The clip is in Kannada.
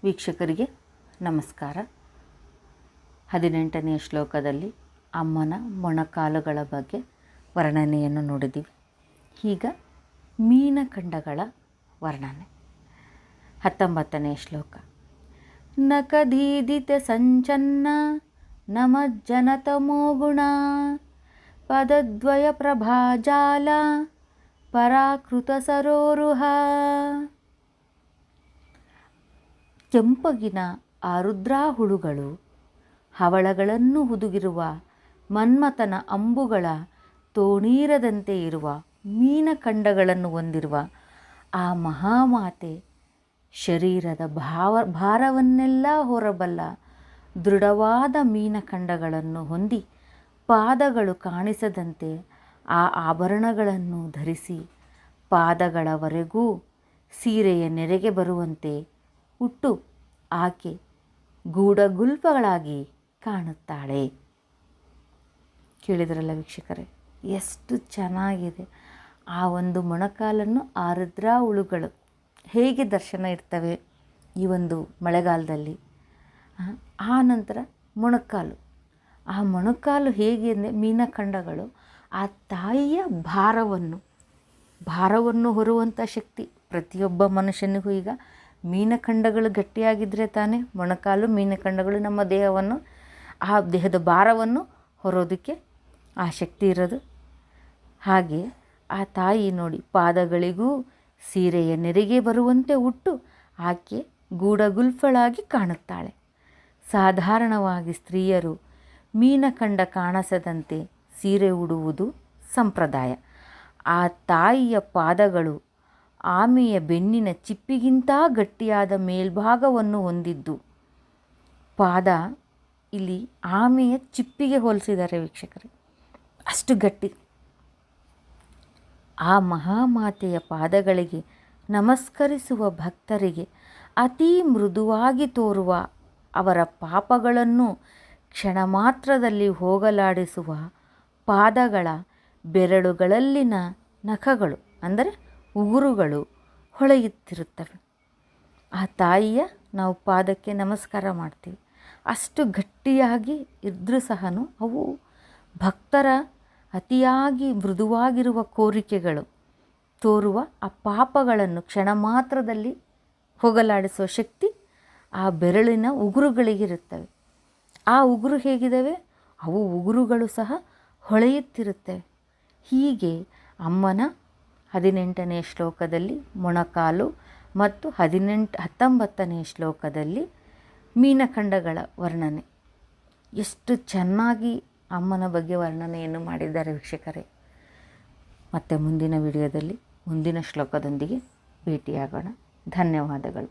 ವೀಕ್ಷಕರಿಗೆ ನಮಸ್ಕಾರ. 18ನೇ ಶ್ಲೋಕದಲ್ಲಿ ಅಮ್ಮನ ಮೊಣಕಾಲುಗಳ ಬಗ್ಗೆ ವರ್ಣನೆಯನ್ನು ನೋಡಿದ್ದೀವಿ. ಈಗ ಮೀನಖಂಡಗಳ ವರ್ಣನೆ. 19ನೇ ಶ್ಲೋಕ. ನ ಕದೀದಿತ ಸಂಚನ್ನ ನಮಜ್ಜನತಮೋ ಗುಣ ಪದದ್ವಯ ಪ್ರಭಾಜಾಲ ಪರಾಕೃತ ಸರೋರುಹ. ಕೆಂಪಗಿನ ಆ ರುದ್ರಾಹುಳುಗಳು ಹವಳಗಳನ್ನು ಹುದುಗಿರುವ ಮನ್ಮಥನ ಅಂಬುಗಳ ತೋಣೀರದಂತೆ ಇರುವ ಮೀನಖಂಡಗಳನ್ನು ಹೊಂದಿರುವ ಆ ಮಹಾಮಾತೆ ಶರೀರದ ಭಾರವನ್ನೆಲ್ಲ ಹೊರಬಲ್ಲ ದೃಢವಾದ ಮೀನಖಂಡಗಳನ್ನು ಹೊಂದಿ ಪಾದಗಳು ಕಾಣಿಸದಂತೆ ಆ ಆಭರಣಗಳನ್ನು ಧರಿಸಿ ಪಾದಗಳವರೆಗೂ ಸೀರೆಯ ನೆರೆಗೆ ಬರುವಂತೆ ಹುಟ್ಟು ಆಕೆ ಗೂಢಗುಲ್ಪಗಳಾಗಿ ಕಾಣುತ್ತಾಳೆ. ಕೇಳಿದ್ರಲ್ಲ ವೀಕ್ಷಕರೇ, ಎಷ್ಟು ಚೆನ್ನಾಗಿದೆ. ಆ ಒಂದು ಮೊಣಕಾಲನ್ನು ಆ ರುದ್ರಾಹುಳುಗಳು ಹೇಗೆ ದರ್ಶನ ಇರ್ತವೆ ಈ ಒಂದು ಮಳೆಗಾಲದಲ್ಲಿ. ಆ ನಂತರ ಮೊಣಕಾಲು, ಆ ಮೊಣಕಾಲು ಹೇಗೆ ಅಂದರೆ ಮೀನಖಂಡಗಳು ಆ ತಾಯಿಯ ಭಾರವನ್ನು ಹೊರುವಂಥ ಶಕ್ತಿ ಪ್ರತಿಯೊಬ್ಬ ಮನುಷ್ಯನಿಗೂ. ಈಗ ಮೀನಖಂಡಗಳು ಗಟ್ಟಿಯಾಗಿದ್ದರೆ ತಾನೇ ಮೊಣಕಾಲು ಮೀನಖಂಡಗಳು ನಮ್ಮ ದೇಹವನ್ನು, ಆ ದೇಹದ ಭಾರವನ್ನು ಹೊರೋದಕ್ಕೆ ಆ ಶಕ್ತಿ ಇರೋದು. ಹಾಗೆ ಆ ತಾಯಿ ನೋಡಿ ಪಾದಗಳಿಗೂ ಸೀರೆಯ ನೆರಿಗೆ ಬರುವಂತೆ ಹುಟ್ಟು ಆಕೆ ಗೂಢಗುಲ್ಫಳಾಗಿ ಕಾಣುತ್ತಾಳೆ. ಸಾಧಾರಣವಾಗಿ ಸ್ತ್ರೀಯರು ಮೀನಖಂಡ ಕಾಣಿಸದಂತೆ ಸೀರೆ ಉಡುವುದು ಸಂಪ್ರದಾಯ. ಆ ತಾಯಿಯ ಪಾದಗಳು ಆಮೆಯ ಬೆನ್ನಿನ ಚಿಪ್ಪಿಗಿಂತ ಗಟ್ಟಿಯಾದ ಮೇಲ್ಭಾಗವನ್ನು ಹೊಂದಿದ್ದು, ಪಾದ ಇಲ್ಲಿ ಆಮೆಯ ಚಿಪ್ಪಿಗೆ ಹೋಲಿಸಿದ್ದಾರೆ ವೀಕ್ಷಕರೇ, ಅಷ್ಟು ಗಟ್ಟಿ. ಆ ಮಹಾಮಾತೆಯ ಪಾದಗಳಿಗೆ ನಮಸ್ಕರಿಸುವ ಭಕ್ತರಿಗೆ ಅತಿ ಮೃದುವಾಗಿ ತೋರುವ ಅವರ ಪಾಪಗಳನ್ನು ಕ್ಷಣ ಮಾತ್ರದಲ್ಲಿ ಹೋಗಲಾಡಿಸುವ ಪಾದಗಳ ಬೆರಳುಗಳಲ್ಲಿನ ನಖಗಳು ಅಂದರೆ ಉಗುರುಗಳು ಹೊಳೆಯುತ್ತಿರುತ್ತವೆ. ಆ ತಾಯಿಯ ನಾವು ಪಾದಕ್ಕೆ ನಮಸ್ಕಾರ ಮಾಡ್ತೀವಿ. ಅಷ್ಟು ಗಟ್ಟಿಯಾಗಿ ಇದ್ದರೂ ಸಹ ಅವು ಭಕ್ತರ ಅತಿಯಾಗಿ ಮೃದುವಾಗಿರುವ ಕೋರಿಕೆಗಳು ತೋರುವ ಆ ಪಾಪಗಳನ್ನು ಕ್ಷಣ ಮಾತ್ರದಲ್ಲಿ ಹೋಗಲಾಡಿಸುವ ಶಕ್ತಿ ಆ ಬೆರಳಿನ ಉಗುರುಗಳಿಗಿರುತ್ತವೆ. ಆ ಉಗುರು ಹೇಗಿದ್ದಾವೆ, ಅವು ಉಗುರುಗಳು ಸಹ ಹೊಳೆಯುತ್ತಿರುತ್ತವೆ. ಹೀಗೆ ಅಮ್ಮನ 18ನೇ ಶ್ಲೋಕದಲ್ಲಿ ಮೊಣಕಾಲು ಮತ್ತು 19ನೇ ಶ್ಲೋಕದಲ್ಲಿ ಮೀನಖಂಡಗಳ ವರ್ಣನೆ. ಎಷ್ಟು ಚೆನ್ನಾಗಿ ಅಮ್ಮನ ಬಗ್ಗೆ ವರ್ಣನೆಯನ್ನು ಮಾಡಿದ್ದಾರೆ ವೀಕ್ಷಕರೇ. ಮತ್ತೆ ಮುಂದಿನ ವಿಡಿಯೋದಲ್ಲಿ ಮುಂದಿನ ಶ್ಲೋಕದೊಂದಿಗೆ ಭೇಟಿಯಾಗೋಣ. ಧನ್ಯವಾದಗಳು.